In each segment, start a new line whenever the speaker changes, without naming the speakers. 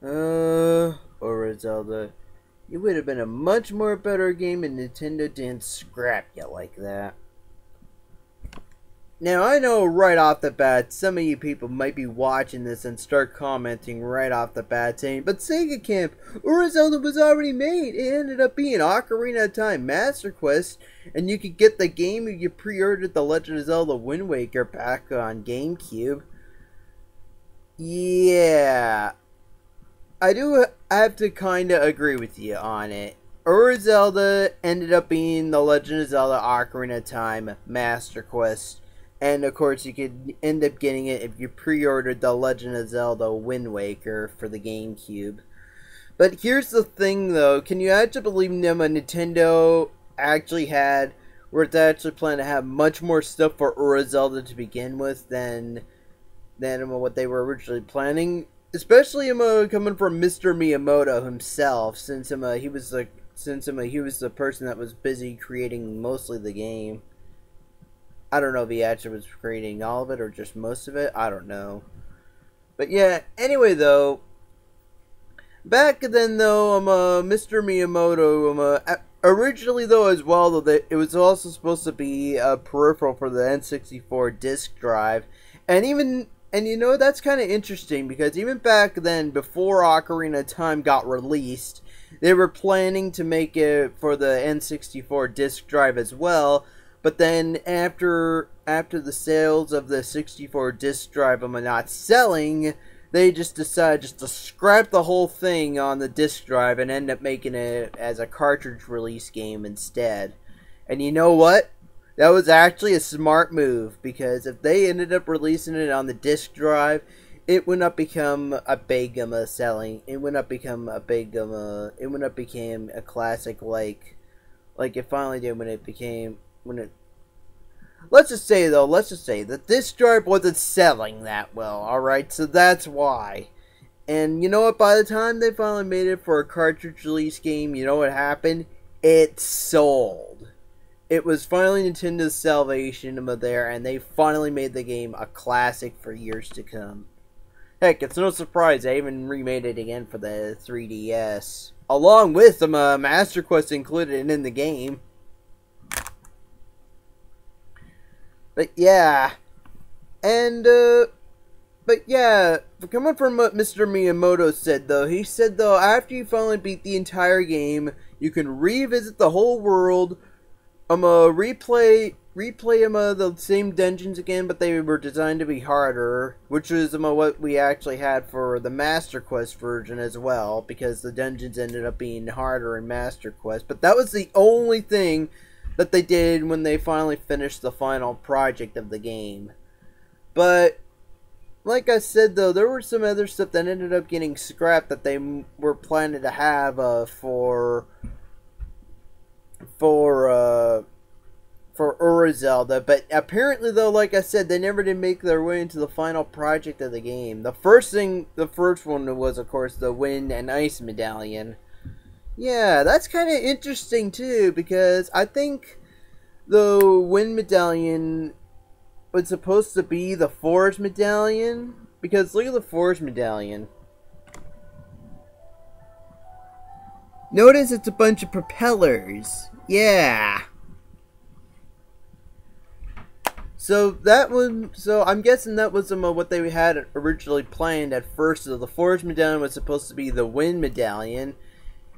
Ura Zelda, you would have been a much more better game if Nintendo didn't scrap you like that. Now, I know right off the bat, some of you people might be watching this and start commenting right off the bat saying, but Sega Camp, Ura Zelda was already made. It ended up being Ocarina of Time Master Quest, and you could get the game if you pre-ordered The Legend of Zelda Wind Waker back on GameCube. Yeah, I do have to kind of agree with you on it. Ura Zelda ended up being The Legend of Zelda Ocarina of Time Master Quest. And of course, you could end up getting it if you pre-ordered The Legend of Zelda Wind Waker for the GameCube. But here's the thing, though. Can you actually believe Nintendo actually had, where it's actually planning to have much more stuff for Ura Zelda to begin with than what they were originally planning? Especially coming from Mr. Miyamoto himself, since he was the person that was busy creating mostly the game. I don't know if he actually was creating all of it or just most of it. I don't know. But yeah, anyway though, back then though, Mr. Miyamoto, originally though as well, though, it was also supposed to be a peripheral for the N64 disk drive. And you know, that's kind of interesting because even back then, before Ocarina of Time got released, they were planning to make it for the N64 disk drive as well. But then after the sales of the 64 disk drive not selling, they just decided just to scrap the whole thing on the disk drive and end up making it as a cartridge release game instead. And you know what? That was actually a smart move, because if they ended up releasing it on the disk drive, it would not become a big selling. It would not become a big it would not became a classic like it finally did let's just say that this drive wasn't selling that well, alright? So that's why. And you know what? By the time they finally made it for a cartridge release game, you know what happened? It sold. It was finally Nintendo's salvation there, and they finally made the game a classic for years to come. Heck, it's no surprise they even remade it again for the 3DS, along with some Master Quest included in the game. But yeah, but yeah, coming from what Mr. Miyamoto said though, he said though, after you finally beat the entire game, you can revisit the whole world, replay the same dungeons again, but they were designed to be harder, which is what we actually had for the Master Quest version as well, because the dungeons ended up being harder in Master Quest. But that was the only thing that they did when they finally finished the final project of the game. But like I said though, there were some other stuff that ended up getting scrapped that they were planning to have for Ura Zelda. But apparently though, like I said, they never did make their way into the final project of the game. The first one was of course the Wind and Ice Medallion. Yeah, that's kind of interesting too, because I think the Wind Medallion was supposed to be the Forest Medallion, because look at the Forest Medallion. Notice it's a bunch of propellers. Yeah. So I'm guessing that was what they had originally planned at first. So the Forest Medallion was supposed to be the Wind Medallion.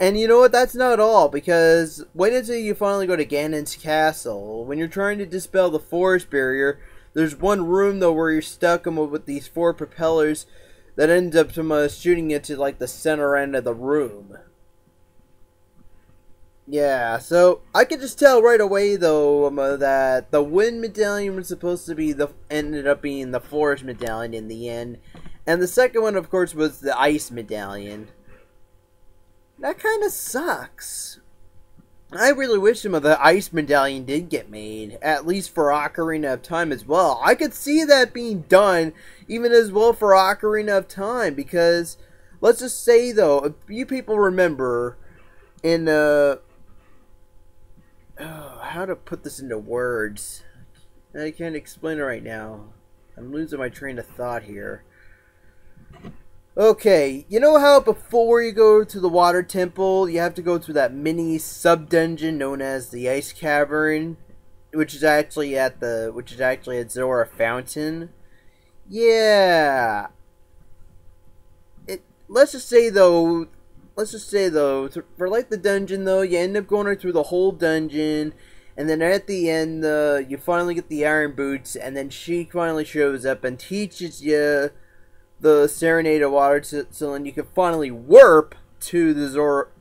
And you know what? That's not all, because wait until you finally go to Ganon's castle. When you're trying to dispel the forest barrier, there's one room though where you're stuck with these 4 propellers that end up shooting into like the center end of the room. Yeah, so I could just tell right away though that the Wind Medallion was supposed to be ended up being the Forest Medallion in the end, and the second one of course was the Ice Medallion. That kind of sucks. I really wish some of the Ice Medallion did get made, at least for Ocarina of Time as well. I could see that being done even as well for Ocarina of Time, because let's just say though, if you people remember in how to put this into words. I can't explain it right now. I'm losing my train of thought here. Okay, you know how before you go to the water temple, you have to go through that mini sub-dungeon known as the Ice Cavern, which is actually at Zora Fountain? Yeah. Let's just say though, for like the dungeon though, you end up going right through the whole dungeon, and then at the end, you finally get the iron boots, and then she finally shows up and teaches you the Serenade of Water, so then you can finally warp to the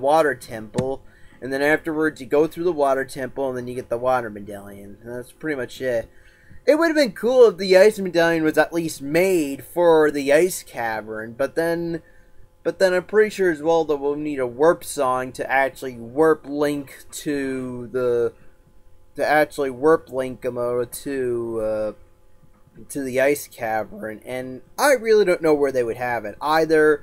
water temple, and then afterwards you go through the water temple, and then you get the water medallion. And that's pretty much it. It would have been cool if the ice medallion was at least made for the ice cavern, but then I'm pretty sure as well that we'll need a warp song to actually warp Link to the ice cavern, and I really don't know where they would have it. Either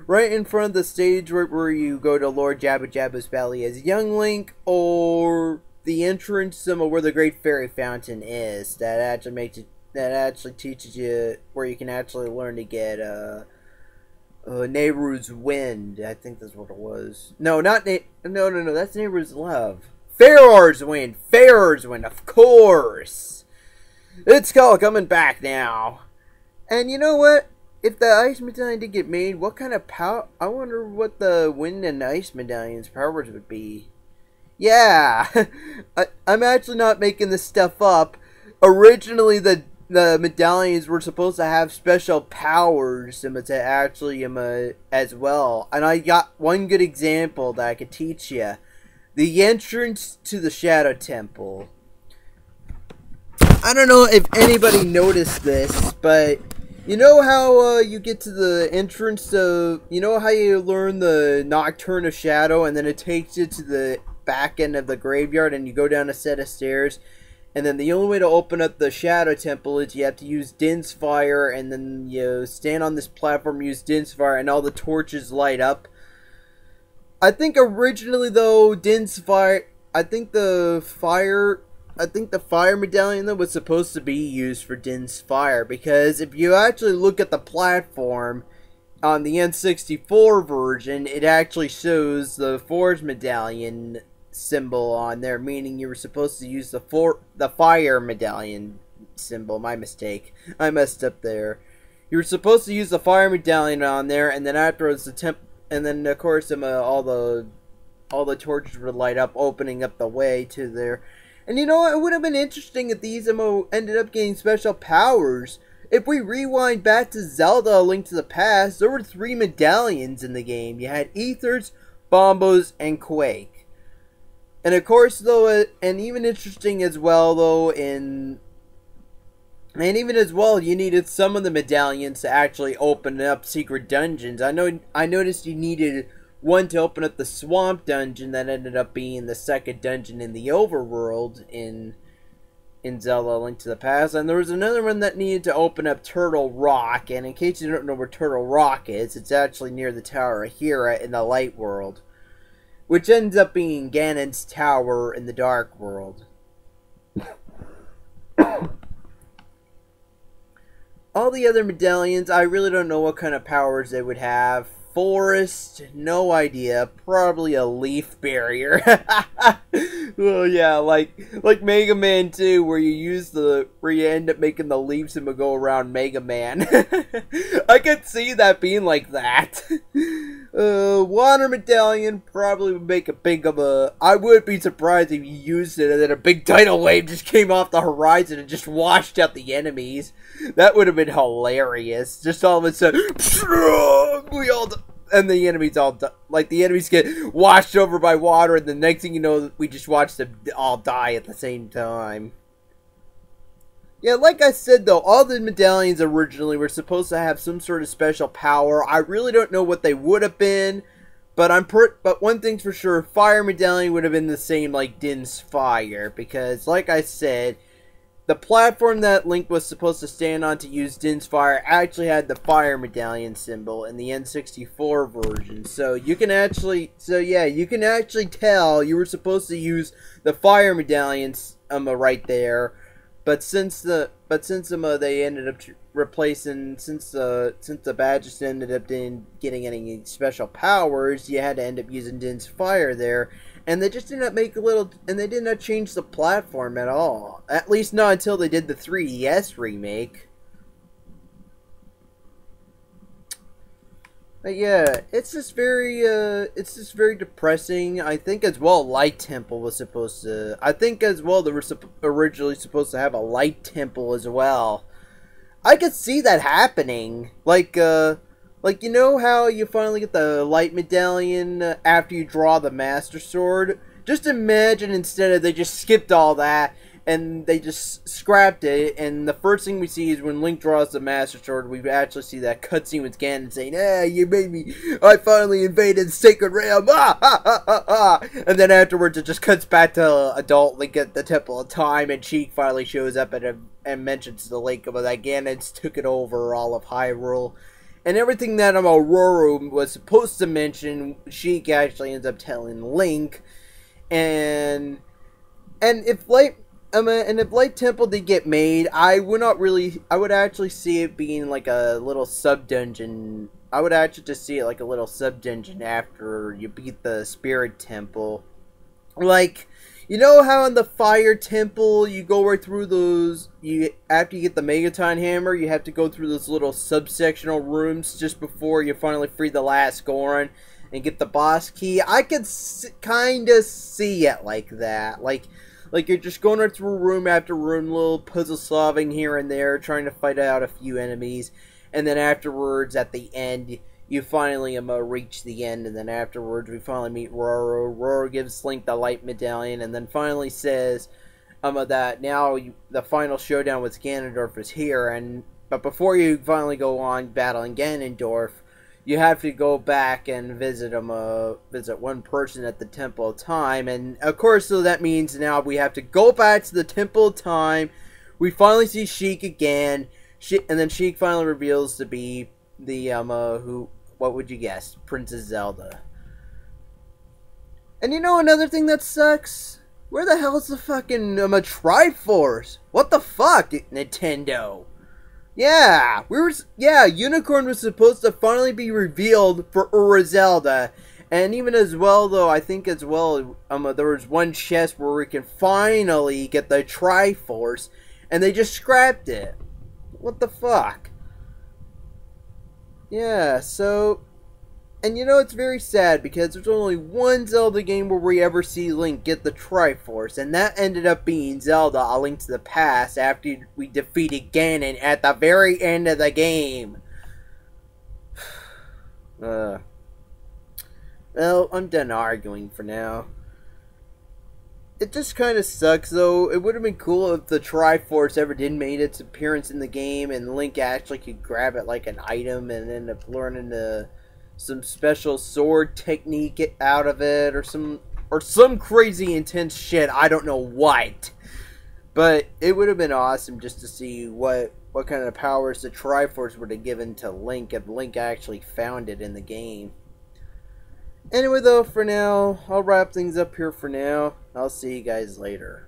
right in front of the stage where you go to Lord Jabba Jabba's Valley as young Link, or the entrance where the Great Fairy Fountain is. That actually teaches you where you can actually learn to get Nehru's Wind. I think that's what it was. No, not no. That's Nehru's Love. Faror's Wind. Faror's Wind, of course. It's called coming back now. And you know what? If the ice medallion did get made, what kind of power? I wonder what the wind and ice medallion's powers would be. Yeah, I'm actually not making this stuff up. Originally, the medallions were supposed to have special powers to actually as well. And I got one good example that I could teach you. The entrance to the Shadow Temple. I don't know if anybody noticed this, but you know how you get to the entrance to, you know how you learn the Nocturne of Shadow, and then it takes you to the back end of the graveyard, and you go down a set of stairs, and then the only way to open up the Shadow Temple is you have to use Din's Fire, and then you stand on this platform, use Din's Fire, and all the torches light up. I think originally though, Din's Fire, I think the fire medallion though was supposed to be used for Din's Fire, because if you actually look at the platform on the N64 version, it actually shows the Forge medallion symbol on there, meaning you were supposed to use the fire medallion symbol. My mistake. I messed up there. You were supposed to use the fire medallion on there, and then afterwards and then of course all the torches would light up, opening up the way to there. And you know what? It would have been interesting if these ended up getting special powers. If we rewind back to Zelda: A Link to the Past, there were 3 medallions in the game. You had Ethers, Bombos, and Quake. And of course, though, and even interesting as well, though, you needed some of the medallions to actually open up secret dungeons. I noticed you needed one to open up the swamp dungeon that ended up being the second dungeon in the overworld in Zelda: A Link to the Past, and there was another one that needed to open up Turtle Rock. And in case you don't know where Turtle Rock is, it's actually near the Tower of Hera in the Light World, which ends up being Ganon's Tower in the Dark World. All the other medallions, I really don't know what kind of powers they would have. Forest, no idea. Probably a leaf barrier. Well, yeah, like Mega Man 2, where you end up making the leaves and go around Mega Man. I could see that being like that. Water medallion probably would make I would be surprised if you used it and then a big tidal wave just came off the horizon and just washed out the enemies. That would have been hilarious. Just all of a sudden, and the enemies the enemies get washed over by water, and the next thing you know, we just watch them all die at the same time. Yeah, like I said though, all the medallions originally were supposed to have some sort of special power. I really don't know what they would have been, but one thing's for sure, Fire medallion would have been the same like Din's Fire, because like I said, the platform that Link was supposed to stand on to use Din's Fire actually had the Fire medallion symbol in the N64 version. So you can actually tell you were supposed to use the Fire medallions right there. They ended up replacing since the badge just ended up didn't getting any special powers, you had to end up using Din's fire there, and they just did not make a little, and they did not change the platform at all. At least not until they did the 3DS remake. But yeah, it's just very depressing. I think as well, Light Temple was supposed to. I think as well they were originally supposed to have a Light Temple as well. I could see that happening. Like you know how you finally get the Light Medallion after you draw the Master Sword. Just imagine instead of they just skipped all that and they just scrapped it, and the first thing we see is when Link draws the Master Sword, we actually see that cutscene with Ganon saying, "Ah, you made me, I finally invaded the Sacred Realm, ah, ah, ah, ah, ah." And then afterwards it just cuts back to adult Link at the Temple of Time, and Sheik finally shows up and mentions to Link about that Ganon's took it over all of Hyrule. And everything that Aurora was supposed to mention, Sheik actually ends up telling Link. And if Light Temple did get made, I would actually see it being like a little sub-dungeon. I would actually just see it like a little sub-dungeon after you beat the Spirit Temple. Like, you know how in the Fire Temple, you go right through those, after you get the Megaton Hammer, you have to go through those little subsectional rooms just before you finally free the last Goron and get the boss key? I could kind of see it like that. Like you're just going right through room after room, little puzzle solving here and there, trying to fight out a few enemies, and then afterwards, at the end, you finally reach the end, and then afterwards, we finally meet Roro. Roro gives Link the Light Medallion, and then finally says that now the final showdown with Ganondorf is here, but before you finally go on battling Ganondorf, you have to go back and visit one person at the Temple of Time, and of course, so that means now we have to go back to the Temple of Time. We finally see Sheik again, and then Sheik finally reveals to be the what would you guess? Princess Zelda. And you know another thing that sucks? Where the hell is the fucking Triforce? What the fuck, Nintendo? Yeah, Unicorn was supposed to finally be revealed for Ura Zelda, and even as well, though, I think as well, there was one chest where we can finally get the Triforce, and they just scrapped it. What the fuck? Yeah, so, and you know, it's very sad because there's only one Zelda game where we ever see Link get the Triforce, and that ended up being Zelda: A Link to the Past after we defeated Ganon at the very end of the game. Well, I'm done arguing for now. It just kind of sucks, though. It would have been cool if the Triforce ever did make its appearance in the game, and Link actually could grab it like an item and end up learning some special sword technique out of it, or some crazy intense shit. I don't know what, but it would have been awesome just to see what kind of powers the Triforce would have given to Link if Link actually found it in the game. Anyway, though, for now, I'll wrap things up here for now. I'll see you guys later.